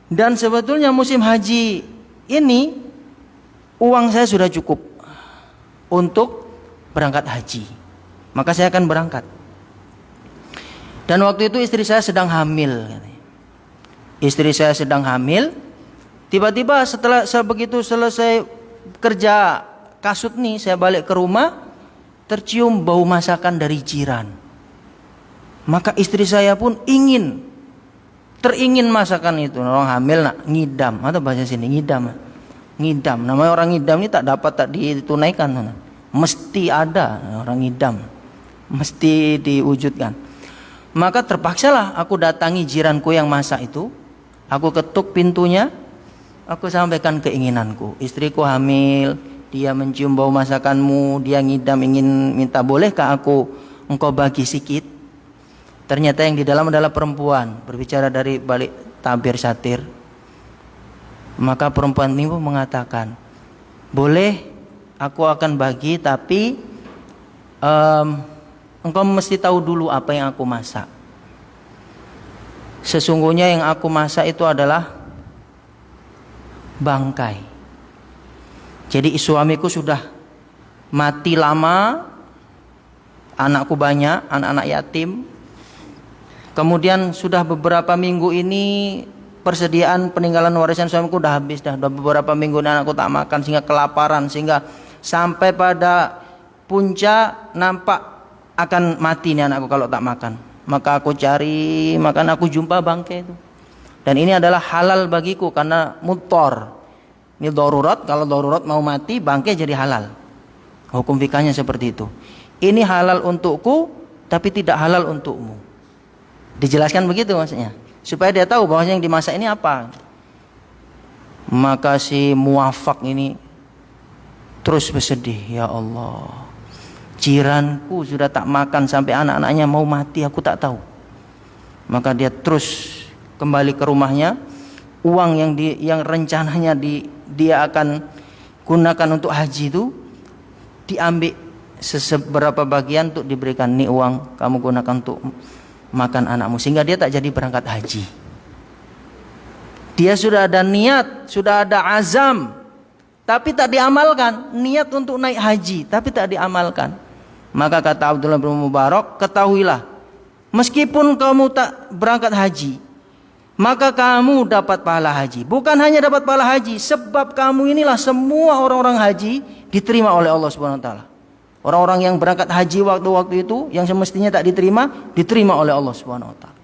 Dan sebetulnya musim haji ini uang saya sudah cukup untuk berangkat haji. Maka saya akan berangkat. Dan waktu itu istri saya sedang hamil. Tiba-tiba setelah begitu selesai kerja kasut nih, saya balik ke rumah. tercium bau masakan dari jiran. Maka istri saya pun teringin masakan itu. Orang hamil nak ngidam, atau bahasa sini ngidam. Ngidam, namanya orang ngidam ini tak ditunaikan. Mesti ada orang ngidam, mesti diwujudkan. Maka terpaksalah aku datangi jiranku yang masak itu. Aku ketuk pintunya, aku sampaikan keinginanku. Istriku hamil, dia mencium bau masakanmu, dia ngidam, ingin minta, bolehkah engkau bagi sedikit? Ternyata yang di dalam adalah perempuan, berbicara dari balik tabir satir. Maka perempuan ini pun mengatakan, boleh, aku akan bagi, tapi engkau mesti tahu dulu apa yang aku masak. Sesungguhnya yang aku masak itu adalah bangkai. Jadi suamiku sudah mati lama, anakku banyak, anak-anak yatim. Kemudian sudah beberapa minggu ini persediaan peninggalan warisan suamiku udah habis, dah beberapa minggu ini anakku tak makan sehingga kelaparan, sehingga sampai pada puncak nampak akan mati nih anakku kalau tak makan. Maka aku cari makan, aku jumpa bangkai itu. Dan ini adalah halal bagiku karena muttor. Ini darurat, kalau darurat mau mati bangkai jadi halal. Hukum fikahnya seperti itu. Ini halal untukku tapi tidak halal untukmu. Dijelaskan begitu maksudnya, supaya dia tahu bahwa yang dimasak ini apa. Maka si muafak ini terus bersedih, ya Allah, jiranku sudah tak makan sampai anak-anaknya mau mati, aku tak tahu. Maka dia terus kembali ke rumahnya. Uang yang rencananya dia akan gunakan untuk haji itu diambil seberapa bagian untuk diberikan, nih uang kamu gunakan untuk makan anakmu, sehingga dia tak jadi berangkat haji. Dia sudah ada niat, sudah ada azam, tapi tak diamalkan. Niat untuk naik haji tapi tak diamalkan. Maka kata Abdullah bin Mubarak, ketahuilah, meskipun kamu tak berangkat haji, maka kamu dapat pahala haji. Bukan hanya dapat pahala haji, sebab kamu inilah semua orang-orang haji diterima oleh Allah Subhanahu wa taala. Orang-orang yang berangkat haji waktu-waktu itu yang semestinya tak diterima oleh Allah Subhanahu wa taala.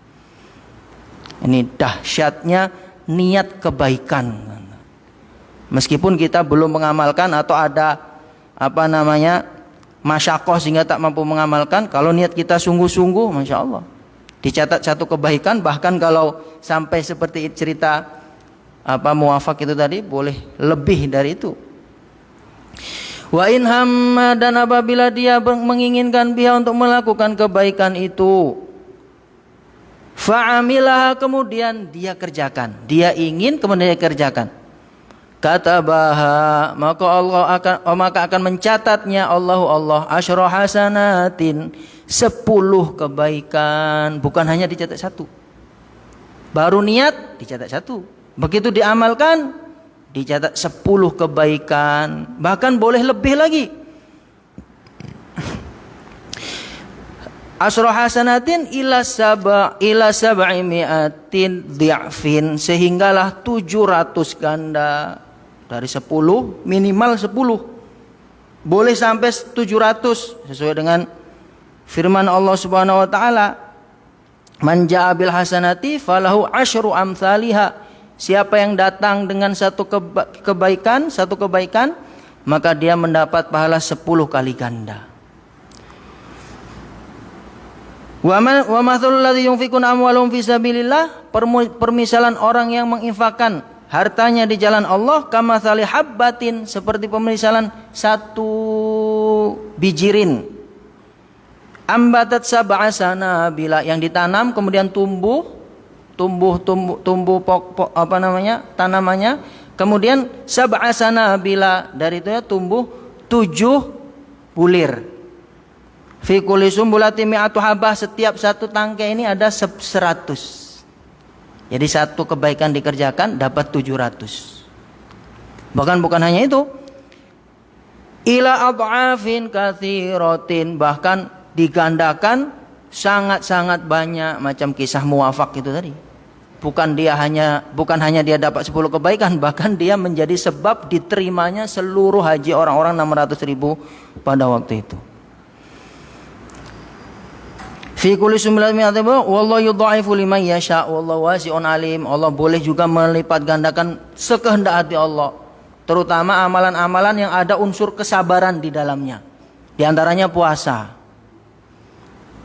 Ini dahsyatnya niat kebaikan. Meskipun kita belum mengamalkan atau ada masyakoh sehingga tak mampu mengamalkan, kalau niat kita sungguh-sungguh, masya Allah, dicatat satu kebaikan. Bahkan kalau sampai seperti cerita muafak itu tadi, boleh lebih dari itu. Wa in hamma, dan apabila dia menginginkan biha untuk melakukan kebaikan itu, fa'amilaha, kemudian dia kerjakan. Dia ingin kemudian dia kerjakan. Katabaha, maka akan mencatatnya Allah asyra hasanatin, 10 kebaikan. Bukan hanya dicatat satu. Baru niat dicatat satu, begitu diamalkan dicatat 10 kebaikan, bahkan boleh lebih lagi. Asyra hasanatin ila sab'i mi'atin dhi'fin, sehinggalah 700 ganda. Dari 10 minimal 10, boleh sampai 700 sesuai dengan firman Allah Subhanahu wa taala, man jaa bil hasanati falahu asyru amsalihha. Siapa yang datang dengan satu kebaikan, maka dia mendapat pahala 10 kali ganda. Wa mathalul ladzi yunfikuna amwalahum fi sabilillah, permisalan orang yang menginfakkan hartanya di jalan Allah, kamatsali habbatin, seperti pemisalan satu bijirin, ambatat sab'a sanabila, yang ditanam kemudian tumbuh tanamannya, kemudian sab'a sanabila, dari itu ya tumbuh 7 bulir. Fi kulli sumbulati mi'atu habah, setiap satu tangkai ini ada 100. Jadi satu kebaikan dikerjakan dapat 700. Bahkan bukan hanya itu, ila ad'afin katsiratin, bahkan digandakan sangat-sangat banyak, macam kisah muafak itu tadi. Bukan hanya dia dapat 10 kebaikan, bahkan dia menjadi sebab diterimanya seluruh haji orang-orang 600.000 pada waktu itu. Fi kulli sumlatin mi'atin wallahu yudha'ifu liman yasha wallahu wasi'un alim. Allah boleh juga melipat gandakan sekehendak hati Allah, terutama amalan-amalan yang ada unsur kesabaran di dalamnya. Di antaranya puasa.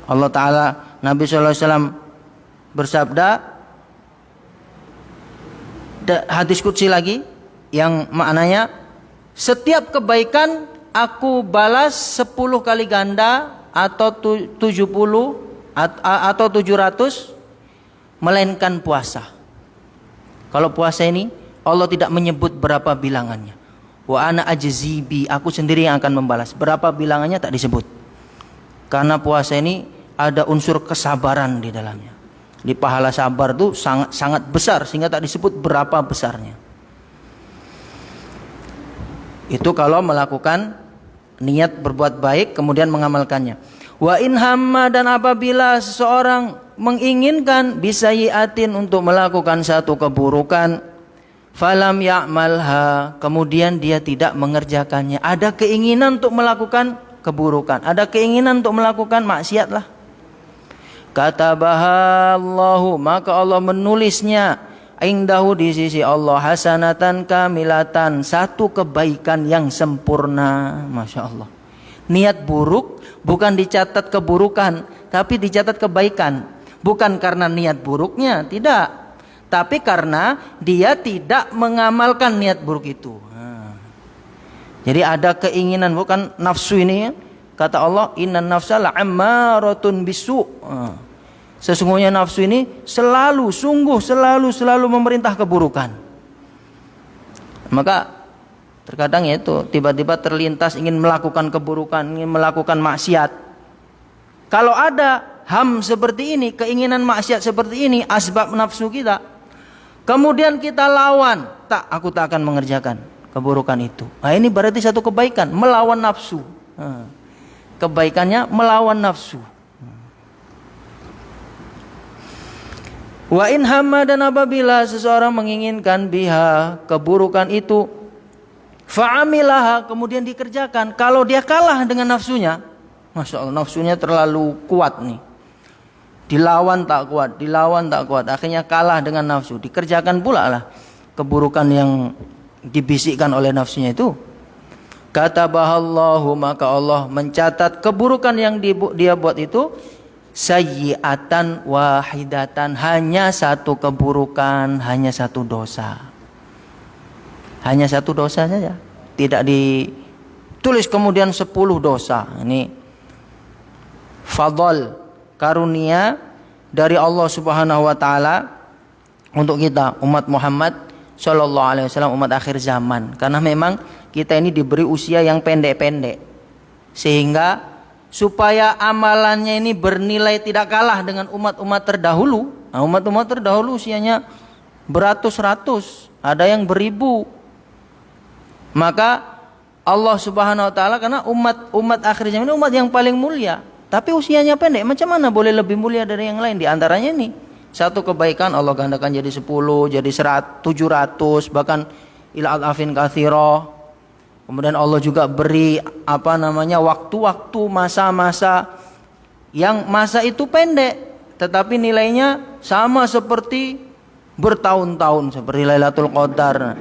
Allah Ta'ala, Nabi sallallahu alaihi wasallam bersabda, hadis qudsi lagi yang maknanya, setiap kebaikan aku balas 10 kali ganda atau 70 atau 700, melainkan puasa. Kalau puasa ini Allah tidak menyebut berapa bilangannya. Wa ana ajzibi, aku sendiri yang akan membalas. Berapa bilangannya tak disebut. Karena puasa ini ada unsur kesabaran di dalamnya. Di pahala sabar itu sangat besar sehingga tak disebut berapa besarnya. Itu kalau melakukan niat berbuat baik kemudian mengamalkannya. Wa in hamma, dan apabila seseorang menginginkan bisayiatin untuk melakukan satu keburukan, falam ya'malha, kemudian dia tidak mengerjakannya. Ada keinginan untuk melakukan keburukan, ada keinginan untuk melakukan maksiat lah. Katabaha Allahu, maka Allah menulisnya indahu, di sisi Allah, hasanatan kamilatan, satu kebaikan yang sempurna. Masya Allah. Niat buruk bukan dicatat keburukan, tapi dicatat kebaikan. Bukan karena niat buruknya, tidak, tapi karena dia tidak mengamalkan niat buruk itu. Jadi ada keinginan, bukan nafsu ini. Kata Allah, innan nafsa la'ammaratun bisu. Sesungguhnya nafsu ini selalu memerintah keburukan. Maka terkadang ya itu tiba-tiba terlintas ingin melakukan keburukan, ingin melakukan maksiat. Kalau ada seperti ini, keinginan maksiat seperti ini, asbab nafsu kita, kemudian kita lawan, aku tak akan mengerjakan keburukan itu. Nah, ini berarti satu kebaikan, melawan nafsu. Kebaikannya melawan nafsu. Wa in hamma, dan apabila seseorang menginginkan biha, keburukan itu, fa'amilaha, kemudian dikerjakan. Kalau dia kalah dengan nafsunya, Masya Allah, nafsunya terlalu kuat nih, dilawan tak kuat, akhirnya kalah dengan nafsu, dikerjakan pula lah keburukan yang dibisikkan oleh nafsunya itu. Katabahallahu, maka Allah mencatat keburukan yang dia buat itu sayyi'atan wahidatan, hanya satu keburukan, hanya satu dosa. Hanya satu dosa saja, tidak ditulis kemudian 10 dosa. Ini fadl, karunia dari Allah Subhanahu wa taala untuk kita umat Muhammad sallallahu alaihi wasallam, umat akhir zaman. Karena memang kita ini diberi usia yang pendek-pendek, sehingga supaya amalannya ini bernilai tidak kalah dengan umat-umat terdahulu. Nah, umat-umat terdahulu usianya beratus-ratus, ada yang beribu. Maka Allah Subhanahu wa taala, karena umat akhir zaman ini umat yang paling mulia, tapi usianya pendek, macam mana boleh lebih mulia dari yang lain? Di antaranya ini, satu kebaikan Allah gandakan jadi 10, jadi 100, 700, bahkan ila al-afin katsira. Kemudian Allah juga beri waktu-waktu, masa-masa yang masa itu pendek tetapi nilainya sama seperti bertahun-tahun, seperti Lailatul Qadar.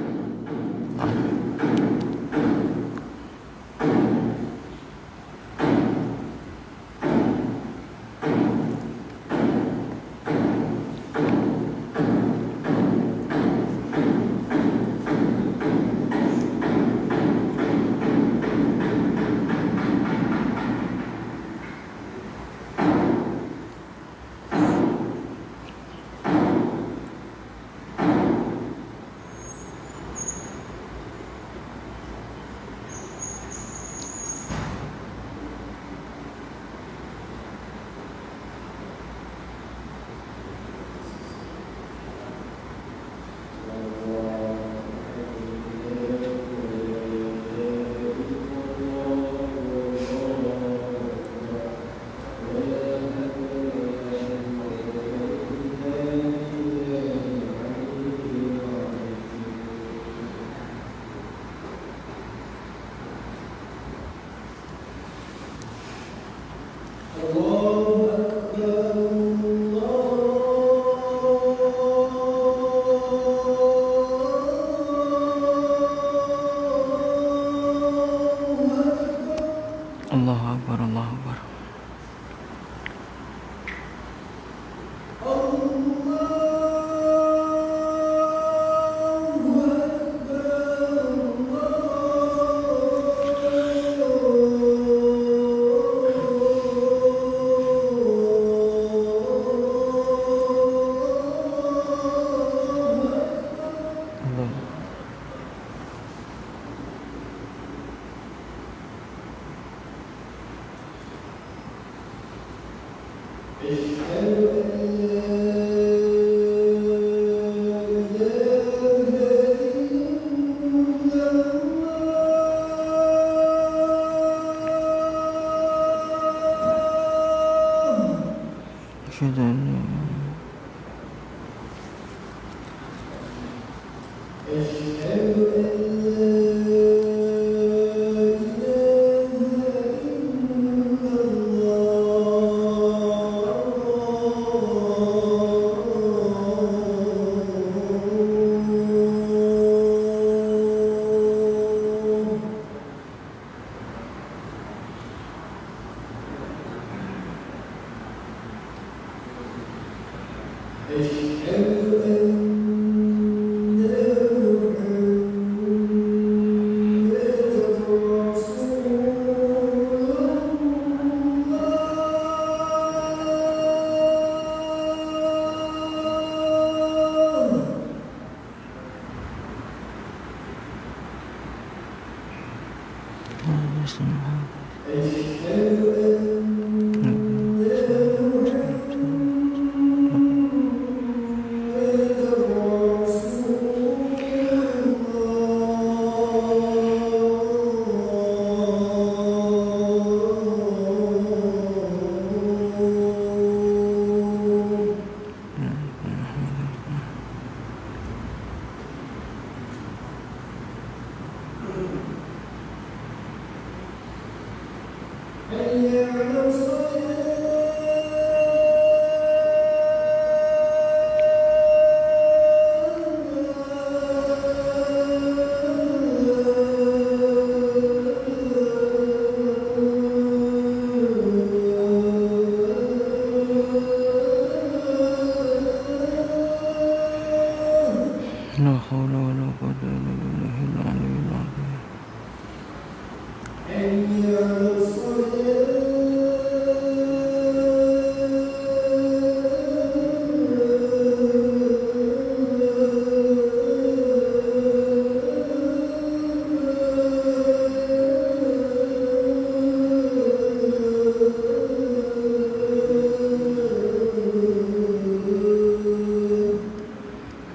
La haula wala quwwata illa billahil aliyyil azim.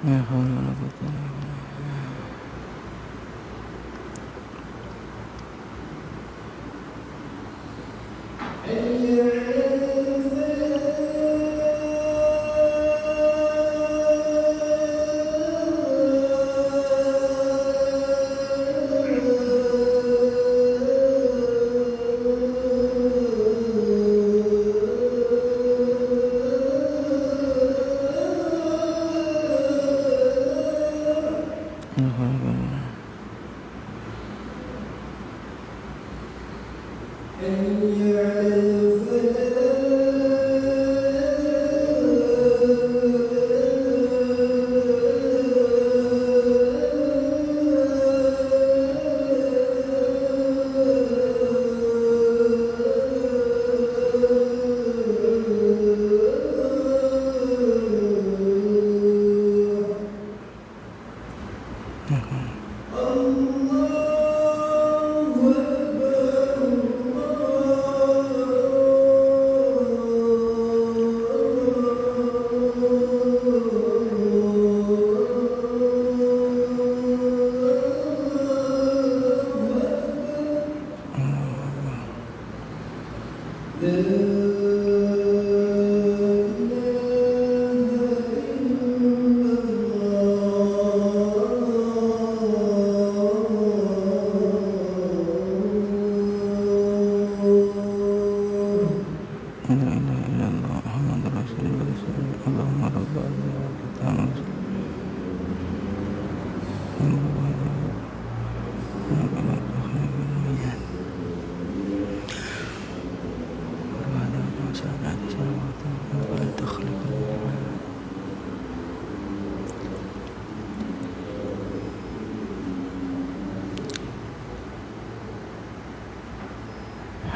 La haula wala quwwata illa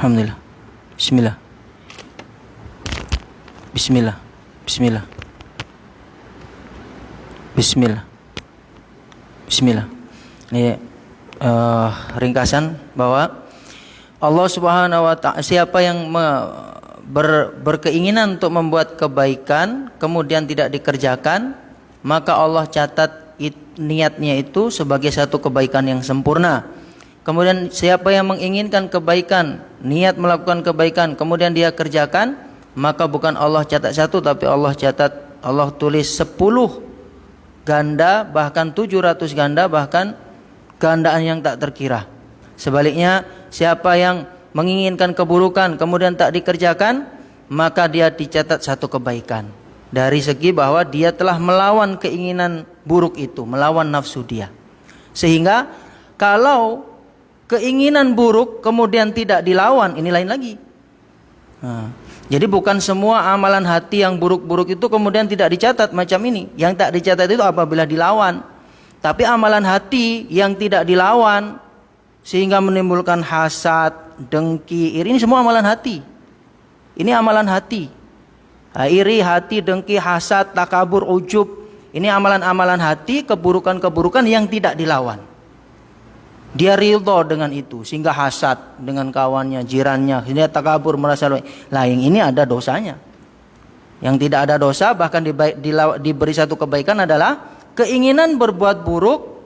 Alhamdulillah. Bismillah. Bismillah. Bismillah. Bismillah. Bismillah. Ini ringkasan bahwa Allah Subhanahu wa ta'ala, siapa yang berkeinginan untuk membuat kebaikan kemudian tidak dikerjakan, maka Allah catat niatnya itu sebagai satu kebaikan yang sempurna. Kemudian siapa yang menginginkan kebaikan, niat melakukan kebaikan kemudian dia kerjakan, maka bukan Allah catat satu, tapi Allah tulis 10 ganda, bahkan 700 ganda, bahkan gandaan yang tak terkira. Sebaliknya, siapa yang menginginkan keburukan kemudian tak dikerjakan, maka dia dicatat satu kebaikan. Dari segi bahwa dia telah melawan keinginan buruk itu, melawan nafsu dia. Sehingga kalau keinginan buruk kemudian tidak dilawan, ini lain lagi. Jadi bukan semua amalan hati yang buruk-buruk itu kemudian tidak dicatat macam ini. Yang tak dicatat itu apabila dilawan. Tapi amalan hati yang tidak dilawan sehingga menimbulkan hasad, dengki, iri, ini semua amalan hati. Ini amalan hati. Iri, hati, dengki, hasad, takabur, ujub, ini amalan-amalan hati, keburukan-keburukan yang tidak dilawan. Dia ridho dengan itu sehingga hasad dengan kawannya, jirannya, dia takabur, merasa lain, ini ada dosanya. Yang tidak ada dosa bahkan diberi satu kebaikan adalah keinginan berbuat buruk,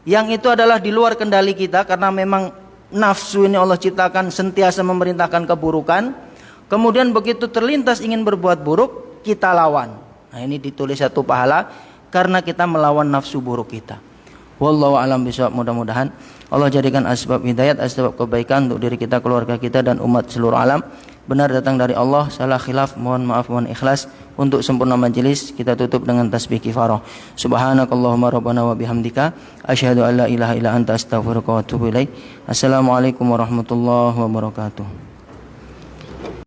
yang itu adalah di luar kendali kita karena memang nafsu ini Allah ciptakan sentiasa memerintahkan keburukan. Kemudian begitu terlintas ingin berbuat buruk, kita lawan. Nah, ini ditulis satu pahala karena kita melawan nafsu buruk kita. Wallahu a'lam bishawab. Mudah-mudahan Allah jadikan asbab hidayat, asbab kebaikan untuk diri kita, keluarga kita dan umat seluruh alam. Benar datang dari Allah, salah khilaf mohon maaf, mohon ikhlas. Untuk sempurna majelis kita tutup dengan tasbih kifarah. Subhanakallahumma rabbana wa bihamdika asyhadu an la ilaha illa anta astaghfiruka wa atubu ilaik. Assalamualaikum warahmatullahi wabarakatuh.